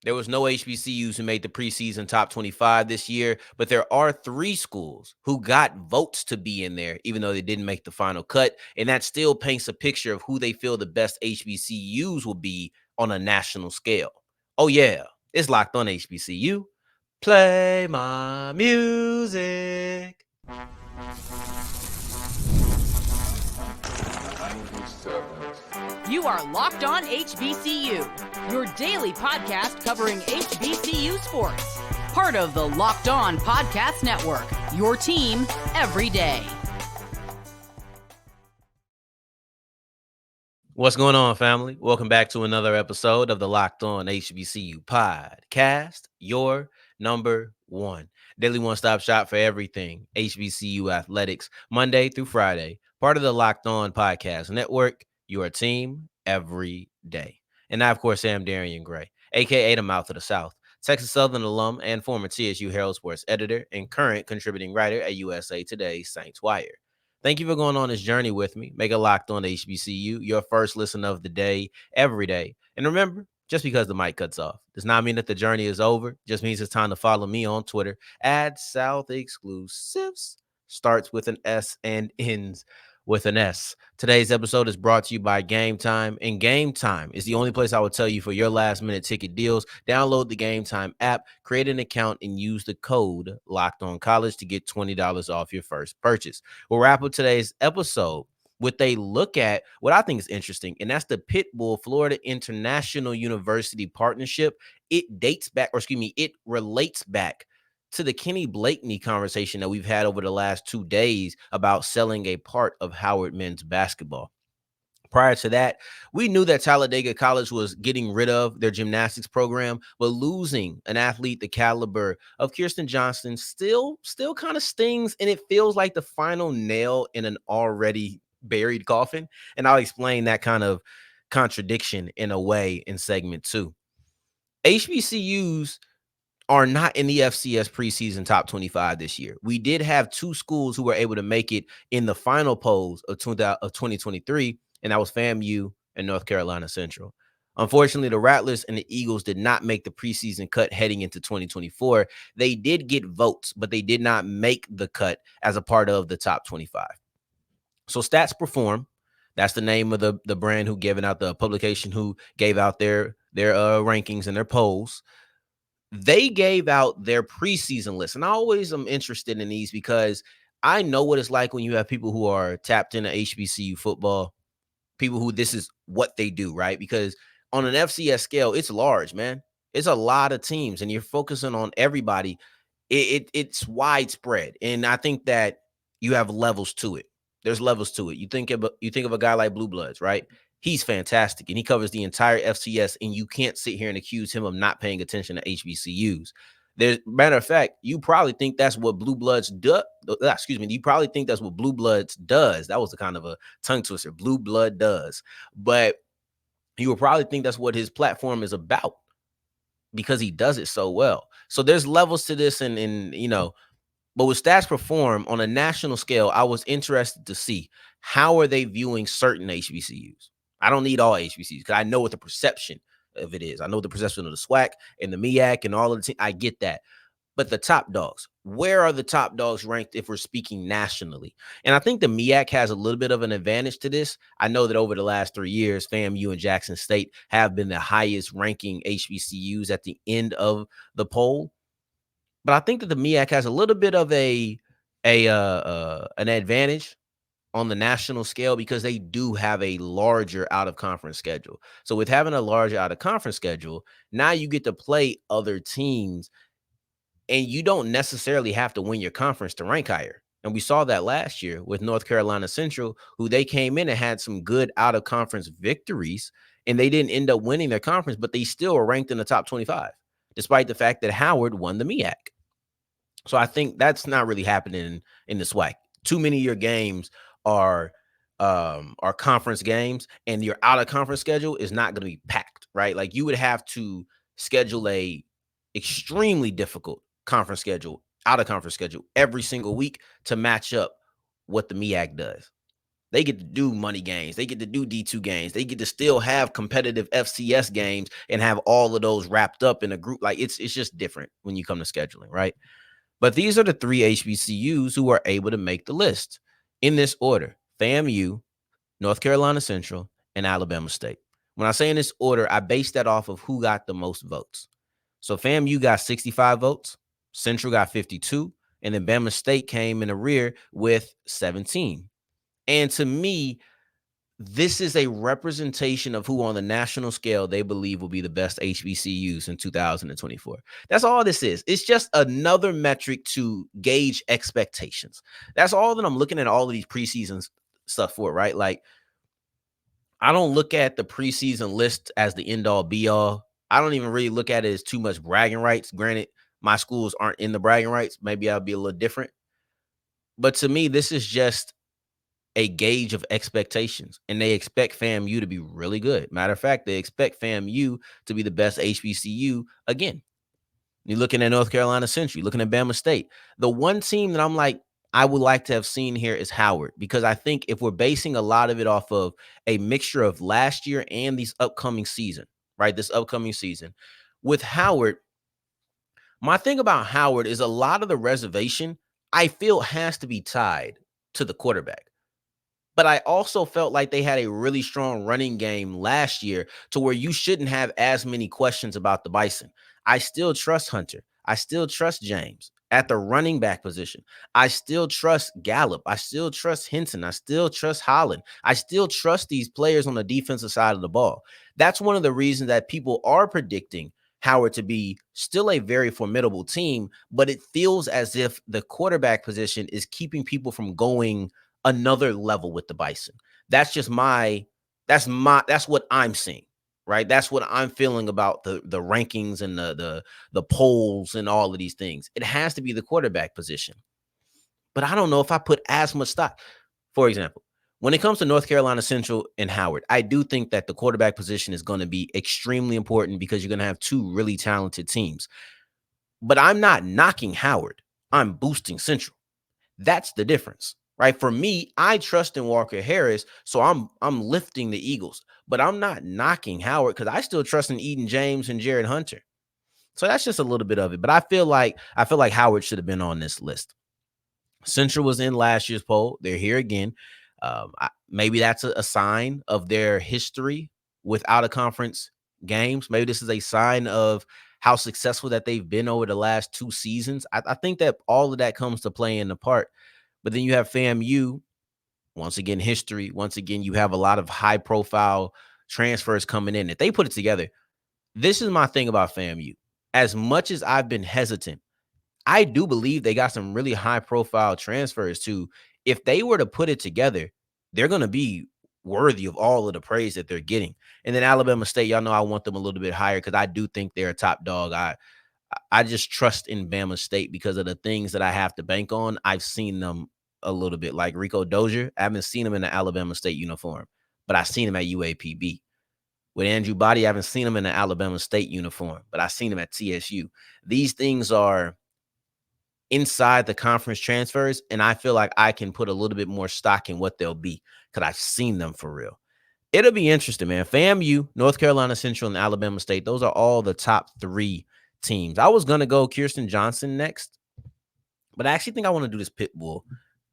There was no HBCUs who made the preseason top 25 this year, but there are 3 schools who got votes to be in there, even though they didn't make the final cut. And that still paints a picture of who they feel the best HBCUs will be on a national scale. Oh, yeah, it's Locked On HBCU. Play my music. You are Locked On HBCU, your daily podcast covering HBCU sports. Part of the Locked On Podcast Network, your team every day. What's going on, family? Welcome back to another episode of the Locked On HBCU podcast, your number one daily one-stop shop for everything HBCU athletics, Monday through Friday, part of the Locked On Podcast Network, your team every day. And I, of course, am Darian Gray, a.k.a. the Mouth of the South, Texas Southern alum and former TSU Herald Sports editor and current contributing writer at USA Today's Saints Wire. Thank you for going on this journey with me. Make it Locked On HBCU your first listen of the day, every day. And remember, just because the mic cuts off does not mean that the journey is over. Just means it's time to follow me on Twitter at South Exclusives. Starts with an S and ends with an S. Today's episode is brought to you by Gametime, and Gametime is the only place I will tell you for your last-minute ticket deals. Download the Gametime app, create an account, and use the code LOCKEDONCollege to get $20 off your first purchase. We'll wrap up today's episode with a look at what I think is interesting, and that's the Pitbull Florida International University partnership. It relates back to the Kenny Blakeney conversation that we've had over the last 2 days about selling a part of Howard men's basketball. Prior to that, we knew that Talladega College was getting rid of their gymnastics program, but losing an athlete the caliber of Kyrstin Johnson still kind of stings, and it feels like the final nail in an already buried coffin. And I'll explain that kind of contradiction in a way in segment 2. HBCUs are not in the FCS preseason top 25 this year. We did have 2 schools who were able to make it in the final polls of 2023, and that was FAMU and North Carolina Central. Unfortunately, the Rattlers and the Eagles did not make the preseason cut heading into 2024. They did get votes, but they did not make the cut as a part of the top 25. So STATS PERFORM, that's the name of the brand who gave out the publication who gave out their rankings and their polls. They gave out their preseason list. And I always am interested in these because I know what it's like when you have people who are tapped into HBCU football, people who this is what they do, right? Because on an FCS scale, it's large, man. It's a lot of teams, and you're focusing on everybody. It's widespread. And I think that you have levels to it. There's levels to it. You think of a guy like Blue Bloods, right? He's fantastic, and he covers the entire FCS, and you can't sit here and accuse him of not paying attention to HBCUs. Matter of fact, you probably think that's what Blue Bloods do. You probably think that's what Blue Bloods does. That was a kind of a tongue twister. Blue Blood does, but you would probably think that's what his platform is about because he does it so well. So there's levels to this, and but with STATS PERFORM on a national scale, I was interested to see how are they viewing certain HBCUs. I don't need all HBCUs because I know what the perception of it is. I know the perception of the SWAC and the MEAC and all of the teams. I get that. But the top dogs, where are the top dogs ranked if we're speaking nationally? And I think the MEAC has a little bit of an advantage to this. I know that over the last 3 years, FAMU and Jackson State have been the highest ranking HBCUs at the end of the poll. But I think that the MEAC has a little bit of an advantage on the national scale because they do have a larger out-of-conference schedule. So with having a larger out-of-conference schedule, now you get to play other teams, and you don't necessarily have to win your conference to rank higher. And we saw that last year with North Carolina Central, who they came in and had some good out-of-conference victories, and they didn't end up winning their conference, but they still were ranked in the top 25, despite the fact that Howard won the MEAC. So I think that's not really happening in the SWAC. Too many of your games are conference games, and your out of conference schedule is not going to be packed, right? Like you would have to schedule a extremely difficult conference schedule, out of conference schedule every single week to match up what the MEAC does. They get to do money games. They get to do D2 games. They get to still have competitive FCS games and have all of those wrapped up in a group. Like it's just different when you come to scheduling, right? But these are the 3 HBCUs who are able to make the list in this order: FAMU, North Carolina Central, and Alabama State. When I say in this order, I base that off of who got the most votes. So FAMU got 65 votes, Central got 52, and then Bama State came in the rear with 17. And to me, this is a representation of who on the national scale they believe will be the best HBCUs in 2024. That's all this is. It's just another metric to gauge expectations. That's all that I'm looking at all of these preseason stuff for, right? Like, I don't look at the preseason list as the end all be all. I don't even really look at it as too much bragging rights. Granted, my schools aren't in the bragging rights. Maybe I'll be a little different. But to me, this is just a gauge of expectations, and they expect FAMU to be really good. Matter of fact, they expect FAMU to be the best HBCU again. You're looking at North Carolina Central, you're looking at Bama State. The one team that I'm like, I would like to have seen here is Howard, because I think if we're basing a lot of it off of a mixture of last year and these upcoming season, right? This upcoming season with Howard, my thing about Howard is a lot of the reservation I feel has to be tied to the quarterback. But I also felt like they had a really strong running game last year to where you shouldn't have as many questions about the Bison. I still trust Hunter. I still trust James at the running back position. I still trust Gallup. I still trust Hinton. I still trust Holland. I still trust these players on the defensive side of the ball. That's one of the reasons that people are predicting Howard to be still a very formidable team, but it feels as if the quarterback position is keeping people from going another level with the Bison. That's just that's what I'm seeing, right? That's what I'm feeling about the rankings and the polls and all of these things. It has to be the quarterback position. But I don't know if I put as much stock. For example, when it comes to North Carolina Central and Howard, I do think that the quarterback position is going to be extremely important because you're going to have two really talented teams. But I'm not knocking Howard. I'm boosting Central. That's the difference, right? For me, I trust in Walker Harris, so I'm lifting the Eagles, but I'm not knocking Howard because I still trust in Eden James and Jared Hunter. So that's just a little bit of it. But I feel like Howard should have been on this list. Central was in last year's poll. They're here again. Maybe that's a sign of their history with out of conference games. Maybe this is a sign of how successful that they've been over the last 2 seasons. I think that all of that comes to play in the part. But then you have FAMU, once again, history. Once again, you have a lot of high profile transfers coming in. If they put it together, this is my thing about FAMU. As much as I've been hesitant, I do believe they got some really high profile transfers too. If they were to put it together, they're going to be worthy of all of the praise that they're getting. And then Alabama State, y'all know I want them a little bit higher because I do think they're a top dog. I just trust in Bama State because of the things that I have to bank on. I've seen them a little bit, like Rico Dozier. I haven't seen him in the Alabama State uniform, but I've seen him at UAPB. With Andrew Body, I haven't seen him in the Alabama State uniform, but I've seen him at TSU. These things are inside the conference transfers, and I feel like I can put a little bit more stock in what they'll be because I've seen them for real. It'll be interesting, man. FAMU, North Carolina Central, and Alabama State, those are all the top 3 teams. I was going to go Kyrstin Johnson next, but I actually think I want to do this Pitbull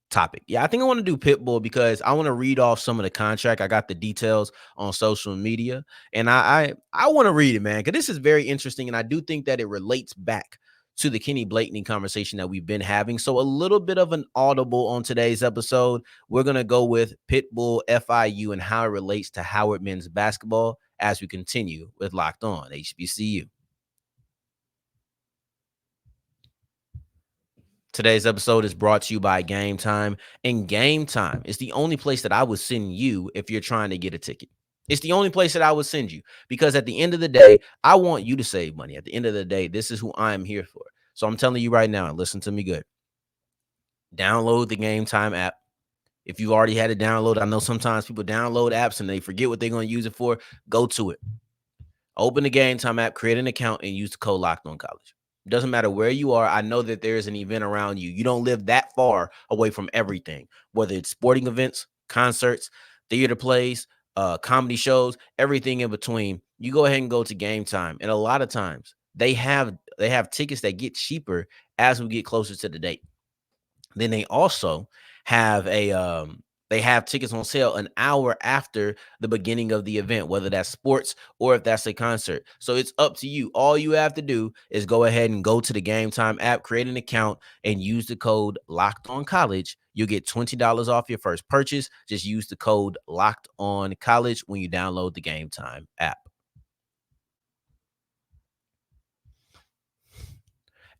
topic. Yeah, I think I want to do Pitbull because I want to read off some of the contract. I got the details on social media, and I want to read it, man, because this is very interesting, and I do think that it relates back to the Kenny Blakeney conversation that we've been having. So a little bit of an audible on today's episode. We're going to go with Pitbull FIU and how it relates to Howard men's basketball as we continue with Locked On HBCU. Today's episode is brought to you by Gametime, and Gametime is the only place that I would send you if you're trying to get a ticket. It's the only place that I would send you because at the end of the day, I want you to save money. At the end of the day, this is who I'm here for. So I'm telling you right now, and listen to me good. Download the Gametime app. If you already had it downloaded, I know sometimes people download apps and they forget what they're going to use it for. Go to it. Open the Gametime app, create an account, and use the code Locked On College. It doesn't matter where you are. I know that there is an event around you. You don't live that far away from everything, whether it's sporting events, concerts, theater plays, comedy shows, everything in between. You go ahead and go to Gametime, and a lot of times they have tickets that get cheaper as we get closer to the date. Then they also have they have tickets on sale an hour after the beginning of the event, whether that's sports or if that's a concert. So it's up to you. All you have to do is go ahead and go to the Gametime app, create an account, and use the code Locked On College. You'll get $20 off your first purchase. Just use the code Locked On College when you download the Gametime app.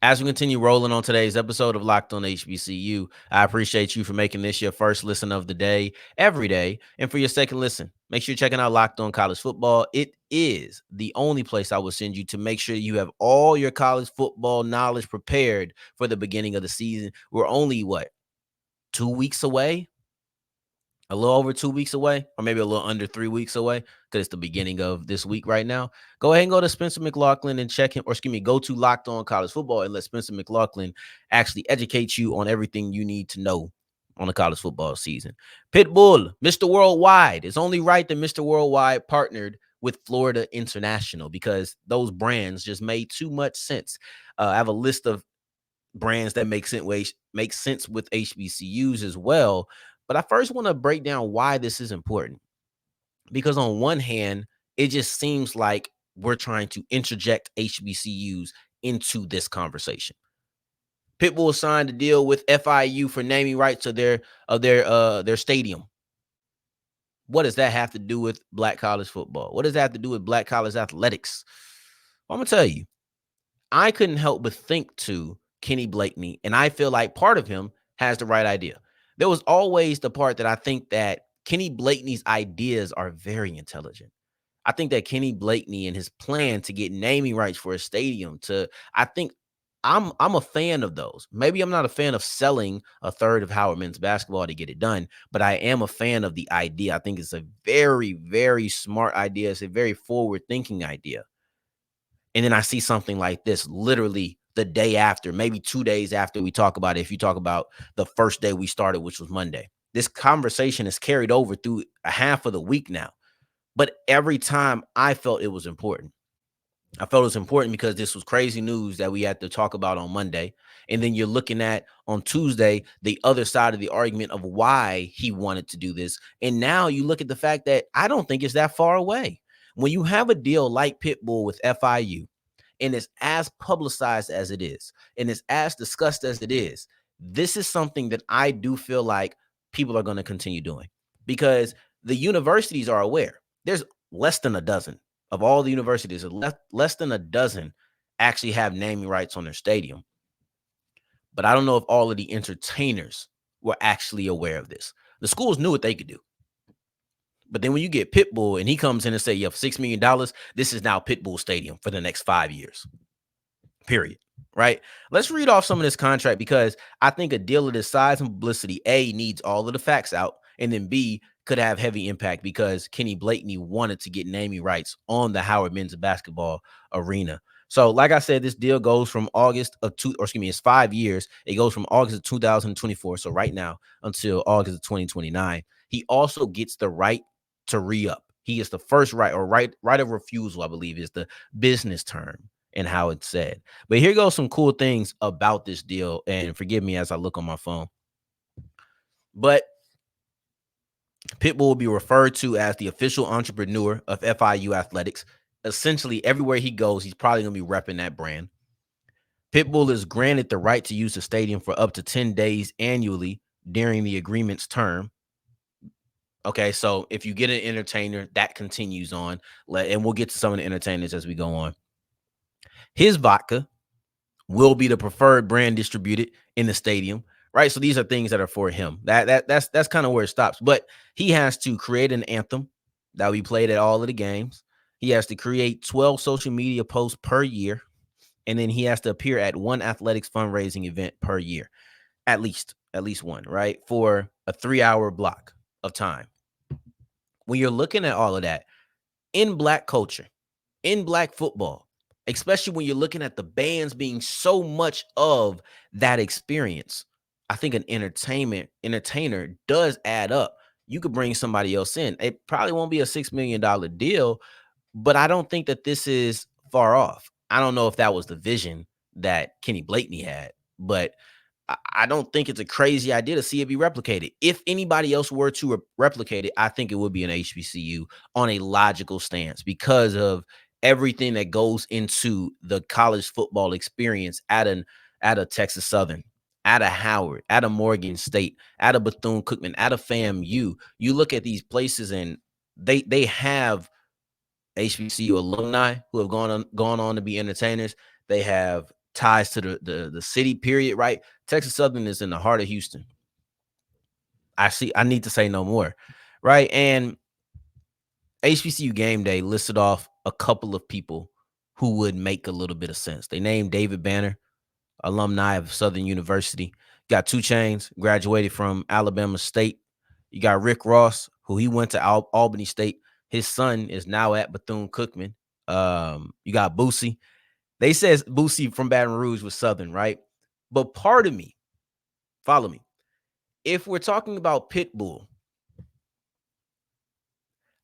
As we continue rolling on today's episode of Locked On HBCU, I appreciate you for making this your first listen of the day every day. And for your second listen, make sure you're checking out Locked On College Football. It is the only place I will send you to make sure you have all your college football knowledge prepared for the beginning of the season. We're only, 2 weeks away? A little over 2 weeks away, or maybe a little under 3 weeks away, because it's the beginning of this week right now. Go ahead and go to Spencer McLaughlin and check him, or excuse me, go to Locked On College Football and let Spencer McLaughlin actually educate you on everything you need to know on the college football season. Pitbull, Mr. Worldwide. It's only right that Mr. Worldwide partnered with Florida International because those brands just made too much sense. I have a list of brands that make sense with HBCUs as well. But I first want to break down why this is important. Because on one hand, it just seems like we're trying to interject HBCUs into this conversation. Pitbull signed a deal with FIU for naming rights of their stadium. What does that have to do with Black college football? What does that have to do with Black college athletics? Well, I'm gonna tell you, I couldn't help but think to Kenny Blakeney, and I feel like part of him has the right idea. There was always the part that I think that Kenny Blakeney's ideas are very intelligent. I think that Kenny Blakeney and his plan to get naming rights for a stadium I'm a fan of those. Maybe I'm not a fan of selling a third of Howard men's basketball to get it done, but I am a fan of the idea. I think it's a very, very smart idea. It's a very forward-thinking idea. And then I see something like this literally the day after, maybe 2 days after we talk about it. If you talk about the first day we started, which was Monday, this conversation is carried over through a half of the week now. But every time I felt it was important. I felt it was important because this was crazy news that we had to talk about on Monday. And then you're looking at on Tuesday, the other side of the argument of why he wanted to do this. And now you look at the fact that I don't think it's that far away. When you have a deal like Pitbull with FIU, and it's as publicized as it is, and it's as discussed as it is, this is something that I do feel like people are going to continue doing because the universities are aware. There's less than a dozen of all the universities, less than a dozen actually have naming rights on their stadium. But I don't know if all of the entertainers were actually aware of this. The schools knew what they could do. But then when you get Pitbull and he comes in and say, you have $6 million, this is now Pitbull Stadium for the next 5 years, period. Right? Let's read off some of this contract because I think a deal of this size and publicity, A, needs all of the facts out, and then B, could have heavy impact because Kenny Blakeney wanted to get naming rights on the Howard men's basketball arena. So, like I said, this deal goes from it's 5 years. It goes from August of 2024, so right now, until August of 2029. He also gets the right to re-up. He is the first right of refusal, I believe, is the business term and how it's said. But here goes some cool things about this deal, and forgive me as I look on my phone. But Pitbull will be referred to as the official entrepreneur of FIU athletics. Essentially, everywhere he goes, he's probably going to be repping that brand. Pitbull is granted the right to use the stadium for up to 10 days annually during the agreement's term. Okay, so if you get an entertainer, that continues on. And we'll get to some of the entertainers as we go on. His vodka will be the preferred brand distributed in the stadium, right? So these are things that are for him. That's kind of where it stops. But he has to create an anthem that will be played at all of the games. He has to create 12 social media posts per year. And then he has to appear at one athletics fundraising event per year. At least one, right? For a 3-hour block of time. When you're looking at all of that in Black culture, in Black football, especially when you're looking at the bands being so much of that experience, I think an entertainer does add up. you could bring somebody else in. It probably won't be a $6 million deal, but I don't think that this is far off. I don't know if that was the vision that Kenny Blakeney had, but I don't think it's a crazy idea to see it be replicated. If anybody else were to replicate it, I think it would be an HBCU on a logical stance because of everything that goes into the college football experience at a Texas Southern, at a Howard, at a Morgan State, at a Bethune-Cookman, at a FAMU. You look at these places and they have HBCU alumni who have gone on to be entertainers. They have ties to the city, period, right? Texas Southern is in the heart of Houston. I need to say no more, right? And HBCU Game Day listed off a couple of people who would make a little bit of sense. They named David Banner, alumni of Southern University. Got 2 Chainz, graduated from Alabama State. You got Rick Ross, who he went to Albany State. His son is now at Bethune-Cookman. You got Boosie. They says Boosie from Baton Rouge was Southern, right? But part of me, follow me. If we're talking about Pitbull,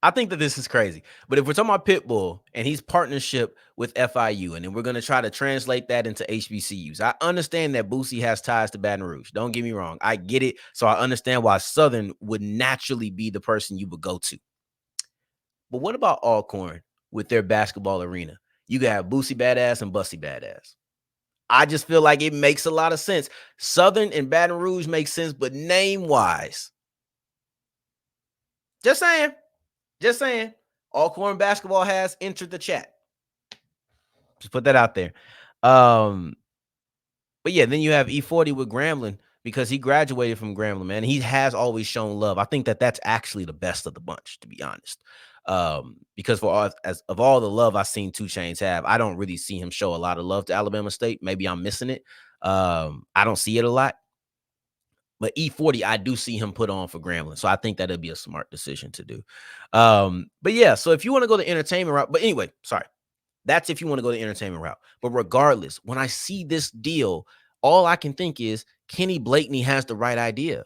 I think that this is crazy. But if we're talking about Pitbull and he's partnership with FIU, and then we're going to try to translate that into HBCUs, I understand that Boosie has ties to Baton Rouge. Don't get me wrong. I get it. So I understand why Southern would naturally be the person you would go to. But what about Alcorn with their basketball arena? You can have Boosie Badass and Bussy Badass. I just feel like it makes a lot of sense. Southern and Baton Rouge makes sense, but name-wise, just saying, Alcorn basketball has entered the chat. Just put that out there. But yeah, then you have E40 with Grambling because he graduated from Grambling, man. He has always shown love. I think that that's actually the best of the bunch, to be honest. Because of all the love I've seen 2 Chainz have, I don't really see him show a lot of love to Alabama State. Maybe I'm missing it. I don't see it a lot. But E40, I do see him put on for Grambling. So I think that'll be a smart decision to do. But yeah, so if you want to go the entertainment route, but anyway, sorry. That's if you want to go the entertainment route. But regardless, when I see this deal, all I can think is Kenny Blakeney has the right idea.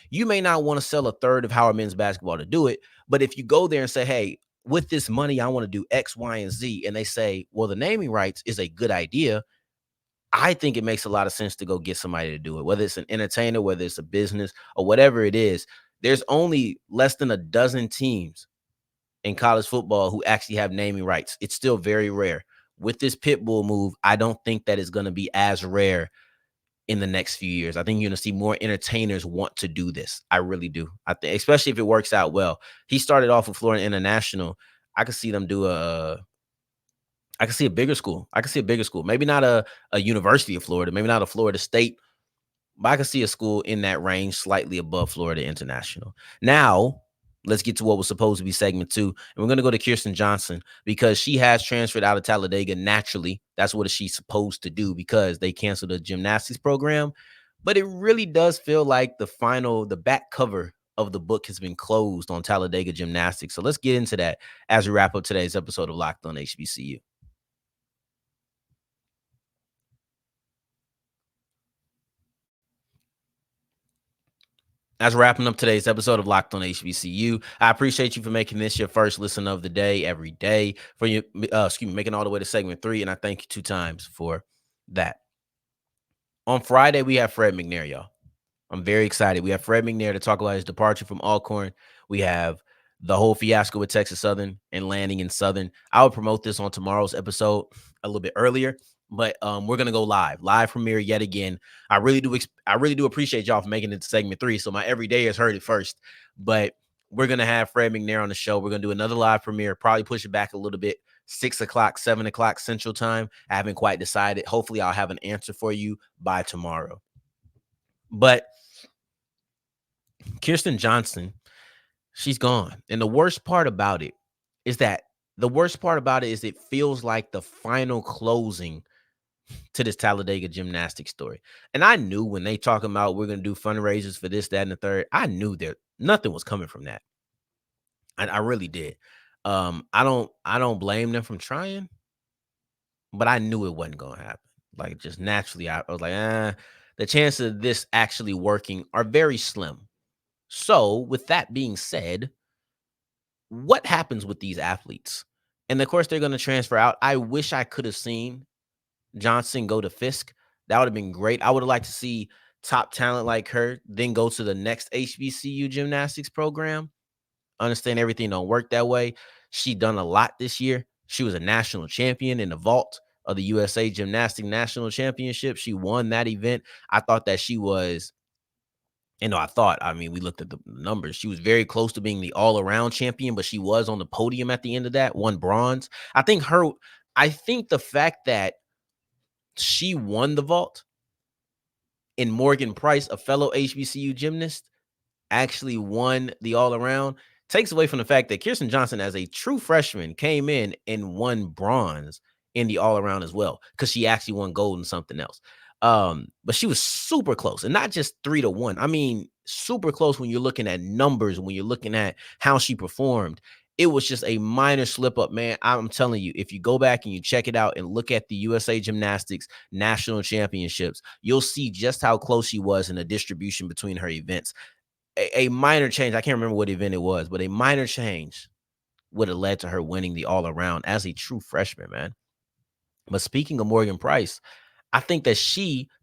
You may not want to sell a third of Howard men's basketball to do it, but if you go there and say, hey, with this money, I want to do X, Y, and Z, and they say, well, the naming rights is a good idea, I think it makes a lot of sense to go get somebody to do it, whether it's an entertainer, whether it's a business, or whatever it is. There's only less than a dozen teams in college football who actually have naming rights. It's still very rare. With this Pitbull move, I don't think that is going to be as rare in the next few years. I think you're going to see more entertainers want to do this. I really do. I think, especially if it works out well. He started off with Florida International. I could see them do I could see a bigger school. Maybe not a University of Florida, maybe not a Florida State, but I could see a school in that range, slightly above Florida International. Now, let's get to what was supposed to be segment 2. And we're going to go to Kyrstin Johnson because she has transferred out of Talladega naturally. That's what she's supposed to do because they canceled the gymnastics program. But it really does feel like the back cover of the book has been closed on Talladega gymnastics. So let's get into that as we wrap up today's episode of Locked On HBCU. As we're wrapping up today's episode of Locked On HBCU, I appreciate you for making this your first listen of the day every day, for you, making all the way to segment 3, and I thank you 2 times for that. On Friday, we have Fred McNair, y'all. I'm very excited. We have Fred McNair to talk about his departure from Alcorn. We have the whole fiasco with Texas Southern and landing in Southern. I will promote this on tomorrow's episode a little bit earlier, but we're gonna go live premiere yet again. I really do appreciate y'all for making it to segment 3, so my everyday has heard it first. But we're gonna have Fred McNair on the show. We're gonna do another live premiere, probably push it back a little bit, 6 o'clock, 7 o'clock Central Time. I haven't quite decided. Hopefully, I'll have an answer for you by tomorrow. But Kyrstin Johnson, she's gone, and the worst part about it is it feels like the final closing to this Talladega gymnastics story. And I knew when they talking about we're going to do fundraisers for this, that, and the third, I knew that nothing was coming from that. And I really did. I don't blame them from trying, but I knew it wasn't going to happen. Like, just naturally, I was like, the chances of this actually working are very slim. So, with that being said, what happens with these athletes? And of course, they're going to transfer out. I wish I could have seen Johnson go to Fisk. That would have been great. I would have liked to see top talent like her then go to the next HBCU gymnastics program. Understand everything don't work that way. She done a lot this year. She was a national champion in the vault of the USA Gymnastic National Championship. She won that event. I thought that she was, we looked at the numbers. She was very close to being the all-around champion, but she was on the podium at the end of that, won bronze. I think the fact that she won the vault and Morgan Price, a fellow HBCU gymnast, actually won the all-around takes away from the fact that Kyrstin Johnson, as a true freshman, came in and won bronze in the all-around as well, because she actually won gold in something else. But she was super close, and not just 3-1. I mean, super close when you're looking at numbers, when you're looking at how she performed. It was just a minor slip up, man. I'm telling you, if you go back and you check it out and look at the USA Gymnastics National Championships, you'll see just how close she was in the distribution between her events. A minor change, I can't remember what event it was, but a minor change would have led to her winning the all-around as a true freshman, man. But speaking of Morgan Price, I think that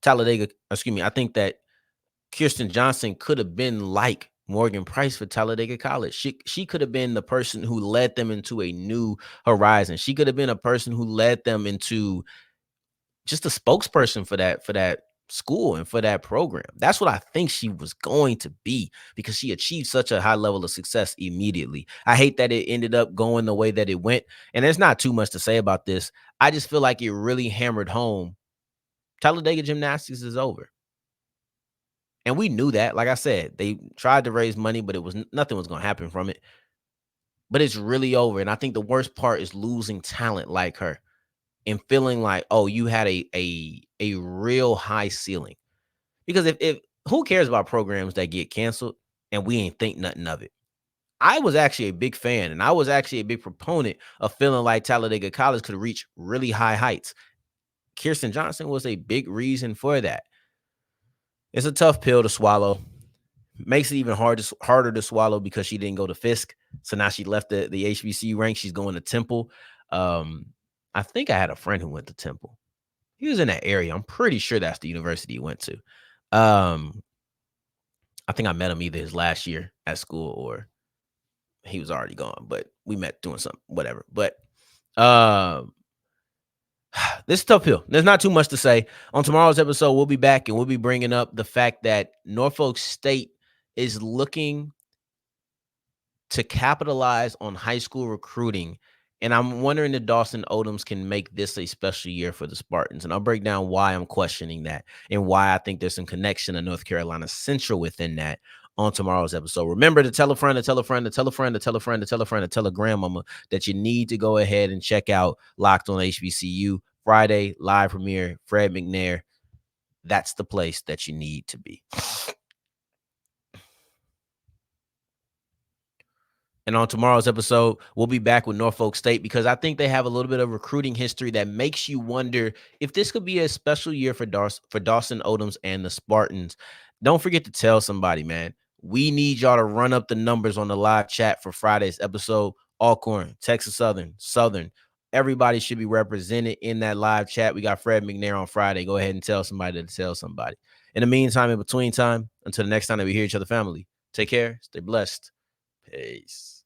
I think that Kyrstin Johnson could have been like Morgan Price for Talladega College. She could have been the person who led them into a new horizon. She could have been a person who led them into just a spokesperson for that school and for that program. That's what I think she was going to be, because she achieved such a high level of success immediately. I hate that it ended up going the way that it went. And there's not too much to say about this. I just feel like it really hammered home Talladega Gymnastics is over. And we knew that. Like I said, they tried to raise money, but nothing was going to happen from it. But it's really over. And I think the worst part is losing talent like her and feeling like, oh, you had a real high ceiling. Because if who cares about programs that get canceled and we ain't think nothing of it? I was actually a big fan, and I was actually a big proponent of feeling like Talladega College could reach really high heights. Kyrstin Johnson was a big reason for that. It's a tough pill to swallow. Makes it even harder to swallow because she didn't go to Fisk. So now she left the HBCU rank. She's going to Temple. I think I had a friend who went to Temple. He was in that area. I'm pretty sure that's the university he went to. I think I met him either his last year at school or he was already gone, but we met doing something, whatever. But this is a tough pill. There's not too much to say. On tomorrow's episode, we'll be back and we'll be bringing up the fact that Norfolk State is looking to capitalize on high school recruiting. And I'm wondering if Dawson Odoms can make this a special year for the Spartans. And I'll break down why I'm questioning that and why I think there's some connection to North Carolina Central within that on tomorrow's episode. Remember to tell a friend, to tell a friend, to tell a friend, to tell a friend, to tell a friend, to tell a grandmama that you need to go ahead and check out Locked on HBCU. Friday, live premiere, Fred McNair. That's the place that you need to be. And on tomorrow's episode, we'll be back with Norfolk State because I think they have a little bit of recruiting history that makes you wonder if this could be a special year for Dawson Odoms and the Spartans. Don't forget to tell somebody, man. We need y'all to run up the numbers on the live chat for Friday's episode. Alcorn, Texas Southern. Everybody should be represented in that live chat. We got Fred McNair on Friday. Go ahead and tell somebody to tell somebody. In the meantime, in between time, until the next time that we hear each other, family, take care. Stay blessed. Peace.